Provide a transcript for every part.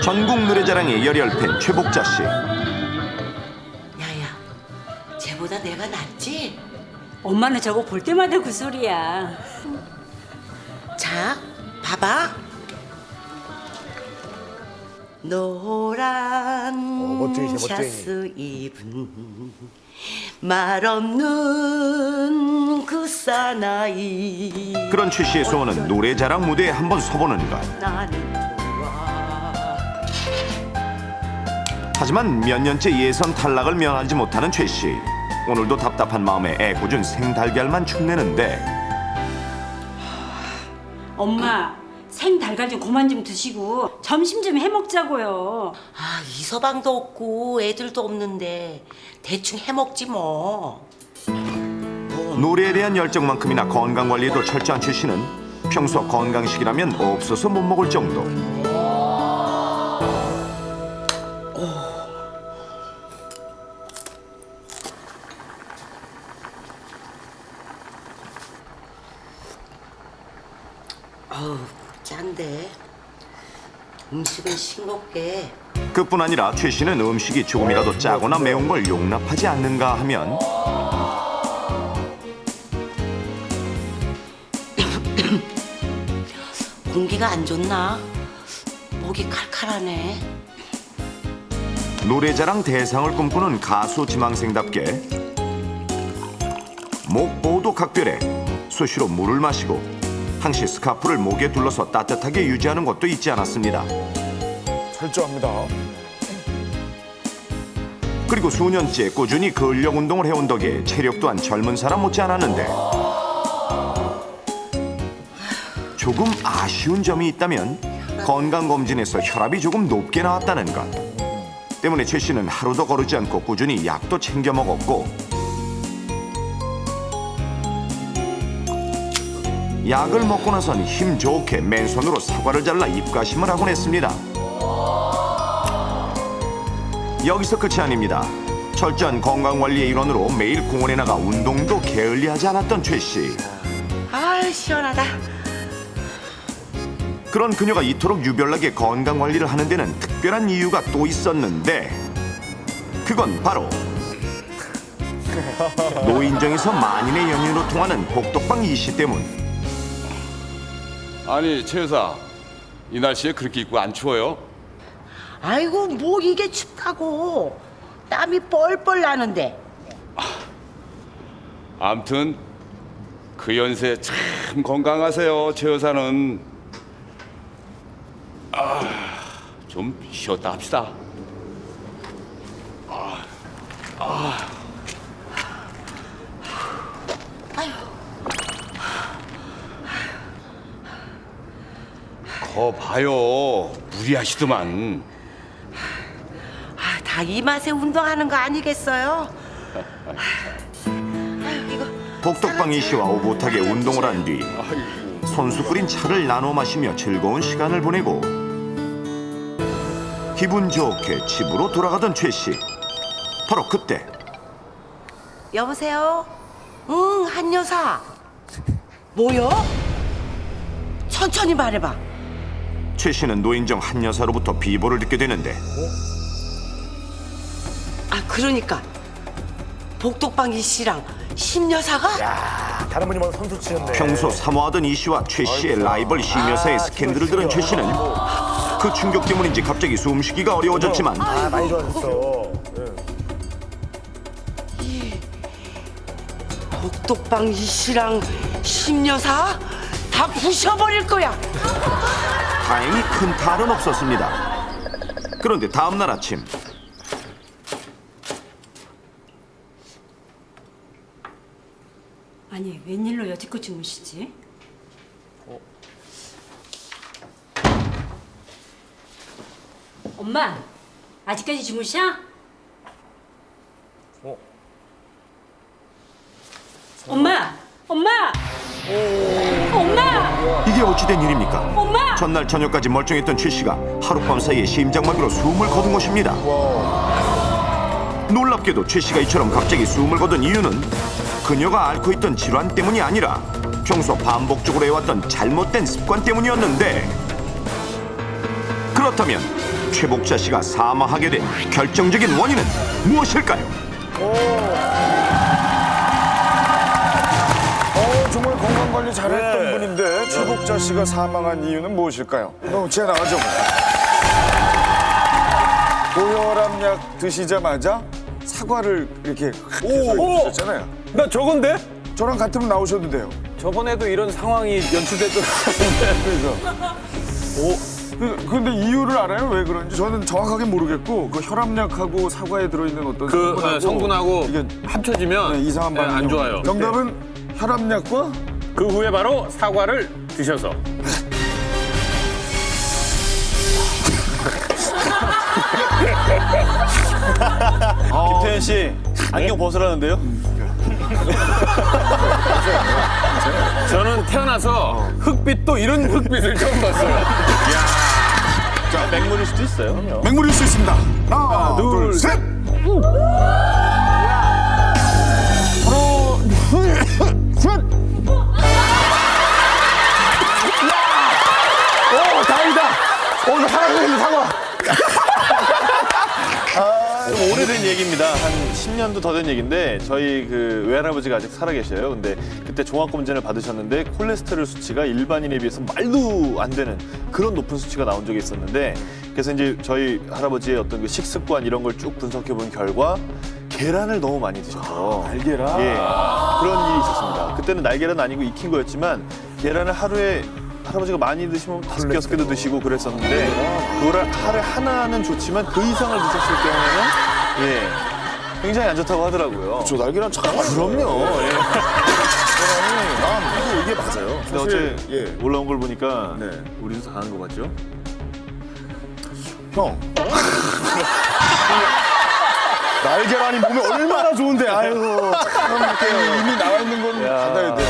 전국 노래자랑의 열혈팬 최복자 씨. 야야, 쟤보다 내가 낫지? 엄마는 저거 볼 때마다 그 소리야. 자, 봐봐. 노란 멋쟁이시네, 샤스 입은 말 없는 그 사나이. 그런 최 씨의 소원은 노래자랑 무대에 한번 서보는 것. 나는 좋아. 하지만 몇 년째 예선 탈락을 면하지 못하는 최 씨. 오늘도 답답한 마음에 애꿎은 생달걀만 축내는데 엄마, 생달걀 좀 그만 좀 드시고 점심 좀 해먹자고요. 아, 이서방도 없고 애들도 없는데 대충 해먹지 뭐. 노래에 대한 열정만큼이나 건강관리에도 철저한 최 씨는 평소 건강식이라면 없어서 못 먹을 정도. 어우, 짠데. 음식은 싱겁게. 그뿐 아니라 최 씨는 음식이 조금이라도 짜거나 매운 걸 용납하지 않는가 하면 공기가 안 좋나? 목이 칼칼하네. 노래자랑 대상을 꿈꾸는 가수 지망생답게 목보호도 각별해 수시로 물을 마시고 항시 스카프를 목에 둘러서 따뜻하게 유지하는 것도 잊지 않았습니다. 철저합니다. 그리고 수년째 꾸준히 근력 운동을 해온 덕에 체력 또한 젊은 사람 못지 않았는데 조금 아쉬운 점이 있다면 건강검진에서 혈압이 조금 높게 나왔다는 것 때문에 최 씨는 하루도 거르지 않고 꾸준히 약도 챙겨 먹었고 약을 먹고 나선 힘 좋게 맨손으로 사과를 잘라 입가심을 하곤 했습니다. 여기서 끝이 아닙니다. 철저한 건강관리의 일원으로 매일 공원에 나가 운동도 게을리하지 않았던 최 씨. 아, 시원하다. 그런 그녀가 이토록 유별나게 건강관리를 하는 데는 특별한 이유가 또 있었는데 그건 바로 노인정에서 만인의 연인으로 통하는 복덕방 이씨 때문. 아니 최 여사 이 날씨에 그렇게 입고 안 추워요? 아이고, 뭐 이게 춥다고. 땀이 뻘뻘 나는데. 암튼 그 연세 참 건강하세요 최 여사는. 좀 쉬었다 합시다. 거 봐요 무리하시더만. 아, 다 이 맛에 운동하는 거 아니겠어요? 아유, 이거. 복덕방 이씨와 오붓하게 운동을 한 뒤 손수 끓인 차를 나눠 마시며 즐거운 시간을 보내고 기분 좋게 집으로 돌아가던 최 씨. 바로 그때 여보세요? 응, 한 여사. 뭐요? 천천히 말해봐. 최 씨는 노인정 한 여사로부터 비보를 듣게 되는데 아, 그러니까 복덕방 이 씨랑 심여사가? 야, 다른 분이 뭐 선수 치셨네. 평소 사모하던 이 씨와 최 씨의 라이벌 심여사의 스캔들을 들은 최 씨는 그 충격 때문인지 갑자기 숨쉬기가 어려워졌지만 아, 많이 좋아졌어. 복덕방 이 씨랑 심여사? 다 부셔버릴 거야. 다행히 큰 탈은 없었습니다. 그런데 다음 날 아침 아니, 웬일로 여지껏 주무시지? 엄마, 아직까지 주무셔? 엄마! 엄마! 엄마! 이게 어찌된 일입니까? 엄마! 전날 저녁까지 멀쩡했던 최 씨가 하룻밤 사이에 심장마비로 숨을 거둔 것입니다. 놀랍게도 최 씨가 이처럼 갑자기 숨을 거둔 이유는 그녀가 앓고 있던 질환 때문이 아니라 평소 반복적으로 해왔던 잘못된 습관 때문이었는데 그렇다면 최복자 씨가 사망하게 된 결정적인 원인은 무엇일까요? 정말 건강관리 잘했던 네. 분인데 최복자 씨가 사망한 이유는 무엇일까요? 제가 나가죠. 고혈압약 드시자마자 사과를 이렇게 드셨잖아요. 나 저건데? 저랑 같으면 나오셔도 돼요. 저번에도 이런 상황이 연출됐던 근데 이유를 알아요? 왜 그런지? 저는 정확하게 모르겠고 그 혈압약하고 사과에 들어있는 어떤 그 성분하고 이게 합쳐지면 네, 이상한 반응이 안 좋아요. 정답은 혈압약과 그 후에 바로 사과를 드셔서. 김태현 씨 안경 벗으라는데요? 저는 태어나서 흑빛도 이런 흑빛을 처음 봤어요. 자, 맹물일 수도 있어요. 그럼요. 맹물일 수 있습니다. 하나, 둘, 셋! 좀 오래된 얘기입니다. 한 10년도 더 된 얘기인데 저희 그 외할아버지가 아직 살아계셔요. 근데 그때 종합검진을 받으셨는데 콜레스테롤 수치가 일반인에 비해서 말도 안 되는 그런 높은 수치가 나온 적이 있었는데 그래서 이제 저희 할아버지의 어떤 그 식습관 이런 걸 쭉 분석해 본 결과 계란을 너무 많이 드셔서 날계란? 예, 그런 일이 있었습니다. 그때는 날계란 아니고 익힌 거였지만 계란을 하루에 할아버지가 많이 드시면 5개, 6개도 드시고 그랬었는데 그거를 하루에 하나는 좋지만 그 이상을 드셨을 경우에는 예, 굉장히 안 좋다고 하더라고요. 저 날계란 참 그럼요. 예. 이게 맞아요. 근데 어제 예. 올라온 걸 보니까 네. 우리도 다 하는 거 맞죠? 형. 날계란이 몸에 얼마나 좋은데, 아이고. 참 이렇게 이미 나와 있는 건 받아야 돼요.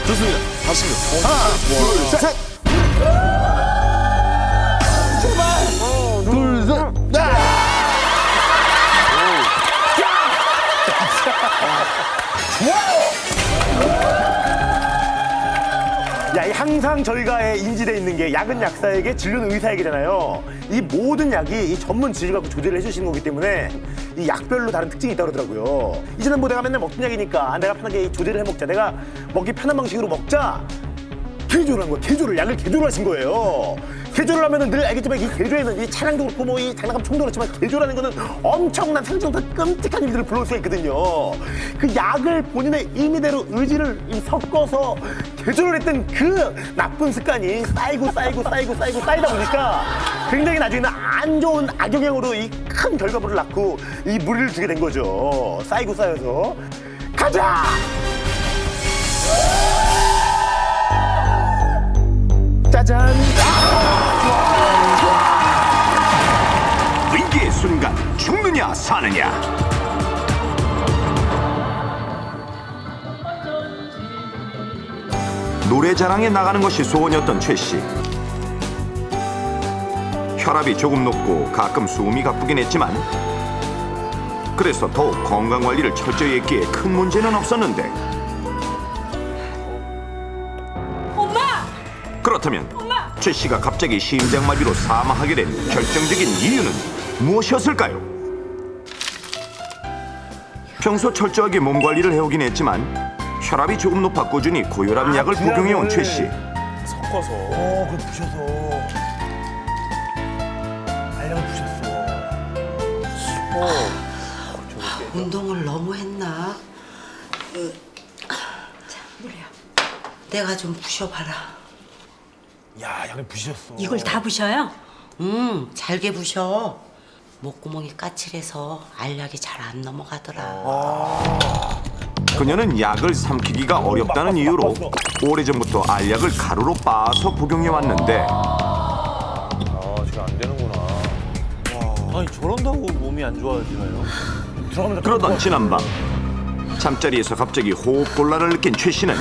좋습니다. 다시. 하나, 둘, 셋! 둘, 셋! 야, 이 항상 저희가 인지돼 있는 게 약은 약사에게 진료는 의사에게잖아요. 이 모든 약이 이 전문 지식을 갖고 조제를 해주시는 거기 때문에 이 약별로 다른 특징이 있다고 그러더라고요. 이제는 뭐 내가 맨날 먹던 약이니까 내가 편하게 조제를 해먹자. 내가 먹기 편한 방식으로 먹자. 개조를 한 거예요. 개조를, 약을 개조를 하신 거예요. 개조를 하면은 늘 알겠지만 이 개조에는 이 차량도 그렇고 뭐 이 장난감 총도 그렇지만 개조라는 거는 엄청난 상상도 끔찍한 일들을 불러올 수가 있거든요. 그 약을 본인의 임의대로 의지를 섞어서 개조를 했던 그 나쁜 습관이 쌓이다 보니까 굉장히 나중에는 안 좋은 악영향으로 이 큰 결과물을 낳고 이 무리를 주게 된 거죠. 쌓여서. 가자! 짜잔! 위기의 순간 죽느냐 사느냐. 노래자랑에 나가는 것이 소원이었던 최 씨. 혈압이 조금 높고 가끔 숨이 가쁘긴 했지만 그래서 더욱 건강관리를 철저히 했기에 큰 문제는 없었는데 엄마! 그렇다면 최 씨가 갑자기 심장마비로 사망하게 된 결정적인 이유는 무엇이었을까요? 평소 철저하게 몸 관리를 해오긴 했지만 혈압이 조금 높아 꾸준히 고혈압 약을 복용해온 최 씨. 섞어서. 그걸 부셔서. 알약을 부셨어. 운동을 너무 했나? 물이야. 내가 좀 부셔봐라. 야, 약을 부셨어. 이걸 다 부셔요? 잘게 부셔. 목구멍이 까칠해서 알약이 잘 안 넘어가더라. 그녀는 약을 삼키기가 어렵다는 이유로 오래전부터 알약을 가루로 빻아서 복용해왔는데 지금 안 되는구나. 아니 저런다고 몸이 안 좋아지나요? 그러던 지난밤 잠자리에서 갑자기 호흡곤란을 느낀 최 씨는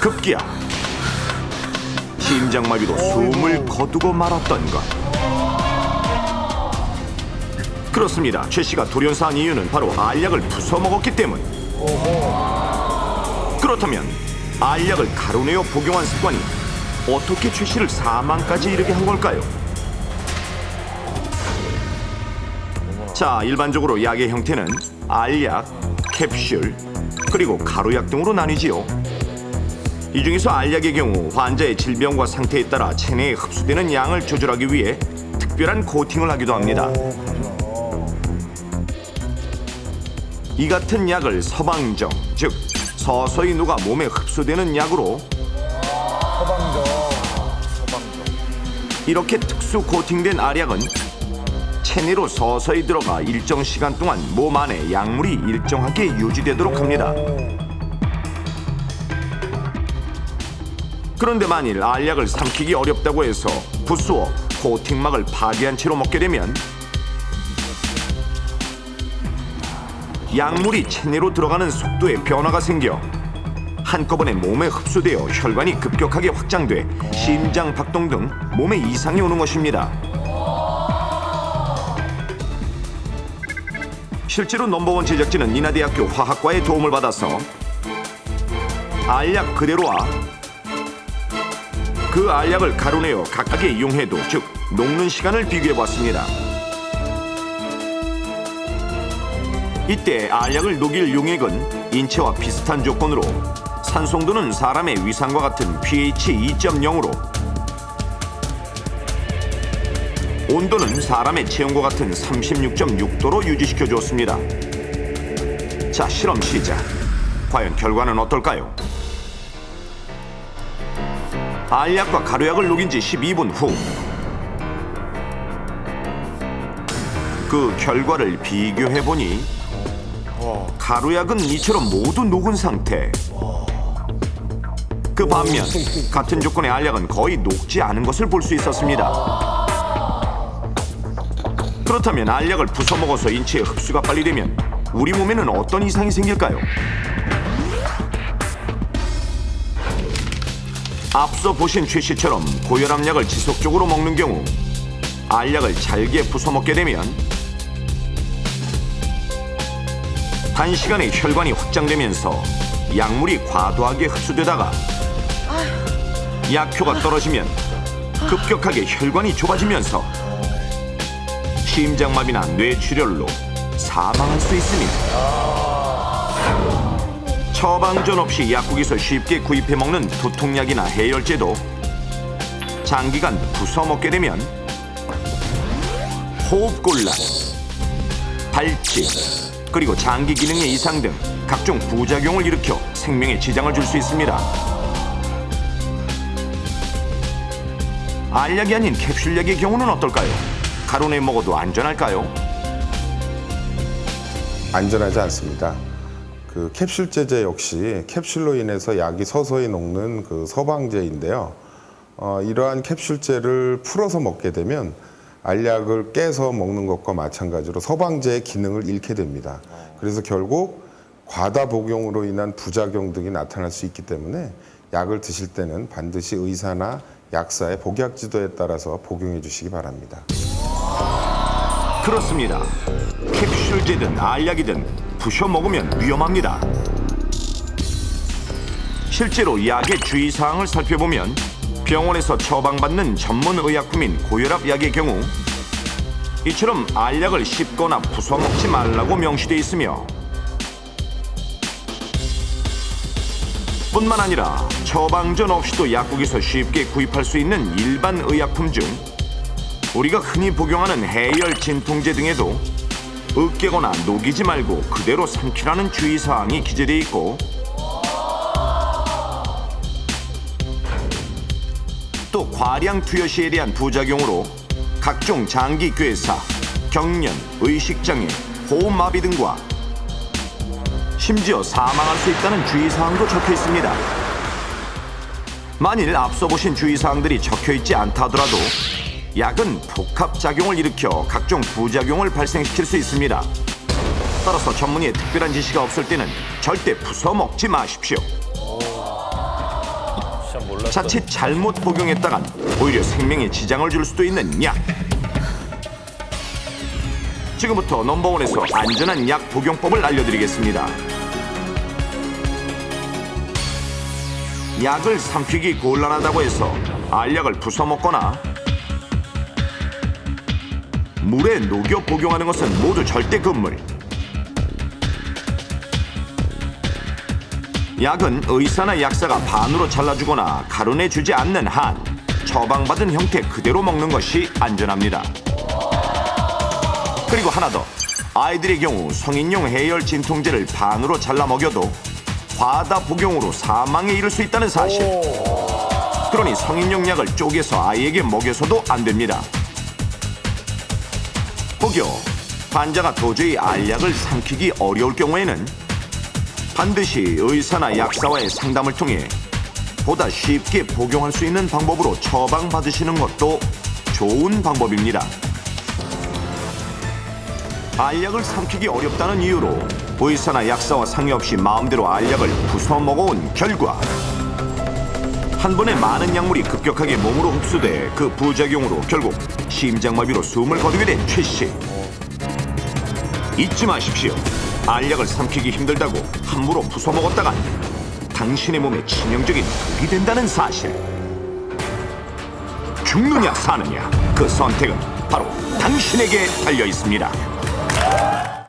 급기야 심장마비로 숨을 거두고 말았던 것. 그렇습니다. 최 씨가 돌연사한 이유는 바로 알약을 부숴 먹었기 때문. 그렇다면 알약을 가루 내어 복용한 습관이 어떻게 최 씨를 사망까지 이르게 한 걸까요? 자, 일반적으로 약의 형태는 알약, 캡슐, 그리고 가루약 등으로 나뉘지요. 이 중에서 알약의 경우 환자의 질병과 상태에 따라 체내에 흡수되는 양을 조절하기 위해 특별한 코팅을 하기도 합니다. 이 같은 약을 서방정, 즉 서서히 녹아 몸에 흡수되는 약으로 이렇게 특수 코팅된 알약은 체내로 서서히 들어가 일정 시간 동안 몸 안에 약물이 일정하게 유지되도록 합니다. 그런데 만일 알약을 삼키기 어렵다고 해서 부수어 코팅막을 파괴한 채로 먹게 되면 약물이 체내로 들어가는 속도에 변화가 생겨 한꺼번에 몸에 흡수되어 혈관이 급격하게 확장돼 심장 박동 등 몸에 이상이 오는 것입니다. 실제로 넘버원 제작진은 인하대학교 화학과의 도움을 받아서 알약 그대로와 그 알약을 가루내어 각각의 용해도, 즉 녹는 시간을 비교해봤습니다. 이때 알약을 녹일 용액은 인체와 비슷한 조건으로 산송도는 사람의 위상과 같은 pH 2.0으로 온도는 사람의 체온과 같은 36.6도로 유지시켜 주었습니다. 자, 실험 시작. 과연 결과는 어떨까요? 알약과 가루약을 녹인 지 12분 후 그 결과를 비교해보니 가루약은 이처럼 모두 녹은 상태. 그 반면 같은 조건의 알약은 거의 녹지 않은 것을 볼 수 있었습니다. 그렇다면 알약을 부숴 먹어서 인체에 흡수가 빨리 되면 우리 몸에는 어떤 이상이 생길까요? 앞서 보신 최 씨처럼 고혈압약을 지속적으로 먹는 경우 알약을 잘게 부숴 먹게 되면 단시간에 혈관이 확장되면서 약물이 과도하게 흡수되다가 약효가 떨어지면 급격하게 혈관이 좁아지면서 심장마비나 뇌출혈로 사망할 수 있습니다. 처방전 없이 약국에서 쉽게 구입해 먹는 두통약이나 해열제도 장기간 부숴 먹게 되면 호흡곤란, 발치, 그리고 장기 기능의 이상 등 각종 부작용을 일으켜 생명에 지장을 줄 수 있습니다. 알약이 아닌 캡슐약의 경우는 어떨까요? 가루내 먹어도 안전할까요? 안전하지 않습니다. 그 캡슐제제 역시 캡슐로 인해서 약이 서서히 녹는 그 서방제인데요. 이러한 캡슐제를 풀어서 먹게 되면 알약을 깨서 먹는 것과 마찬가지로 서방제의 기능을 잃게 됩니다. 그래서 결국 과다 복용으로 인한 부작용 등이 나타날 수 있기 때문에 약을 드실 때는 반드시 의사나 약사의 복약 지도에 따라서 복용해 주시기 바랍니다. 그렇습니다. 캡슐제든 알약이든 부셔 먹으면 위험합니다. 실제로 약의 주의사항을 살펴보면 병원에서 처방받는 전문 의약품인 고혈압 약의 경우 이처럼 알약을 씹거나 부숴 먹지 말라고 명시되어 있으며 뿐만 아니라 처방전 없이도 약국에서 쉽게 구입할 수 있는 일반 의약품 중 우리가 흔히 복용하는 해열 진통제 등에도 으깨거나 녹이지 말고 그대로 삼키라는 주의사항이 기재되어 있고 또 과량 투여 시에 대한 부작용으로 각종 장기 괴사, 경련, 의식장애, 호흡마비 등과 심지어 사망할 수 있다는 주의사항도 적혀 있습니다. 만일 앞서 보신 주의사항들이 적혀 있지 않다 하더라도 약은 복합작용을 일으켜 각종 부작용을 발생시킬 수 있습니다. 따라서 전문의의 특별한 지시가 없을 때는 절대 부숴 먹지 마십시오. 자칫 잘못 복용했다간 오히려 생명에 지장을 줄 수도 있는 약. 지금부터 넘버원에서 안전한 약 복용법을 알려드리겠습니다. 약을 삼키기 곤란하다고 해서 알약을 부숴 먹거나 물에 녹여 복용하는 것은 모두 절대 금물. 약은 의사나 약사가 반으로 잘라주거나 가루내주지 않는 한 처방받은 형태 그대로 먹는 것이 안전합니다. 그리고 하나 더, 아이들의 경우 성인용 해열 진통제를 반으로 잘라 먹여도 과다 복용으로 사망에 이를 수 있다는 사실. 그러니 성인용 약을 쪼개서 아이에게 먹여서도 안 됩니다. 혹여 환자가 도저히 알약을 삼키기 어려울 경우에는 반드시 의사나 약사와의 상담을 통해 보다 쉽게 복용할 수 있는 방법으로 처방받으시는 것도 좋은 방법입니다. 알약을 삼키기 어렵다는 이유로 의사나 약사와 상의 없이 마음대로 알약을 부숴 먹어온 결과 한 번에 많은 약물이 급격하게 몸으로 흡수돼 그 부작용으로 결국 심장마비로 숨을 거두게 된 최 씨. 잊지 마십시오. 알약을 삼키기 힘들다고 함부로 부숴 먹었다간 당신의 몸에 치명적인 독이 된다는 사실. 죽느냐 사느냐, 그 선택은 바로 당신에게 달려 있습니다.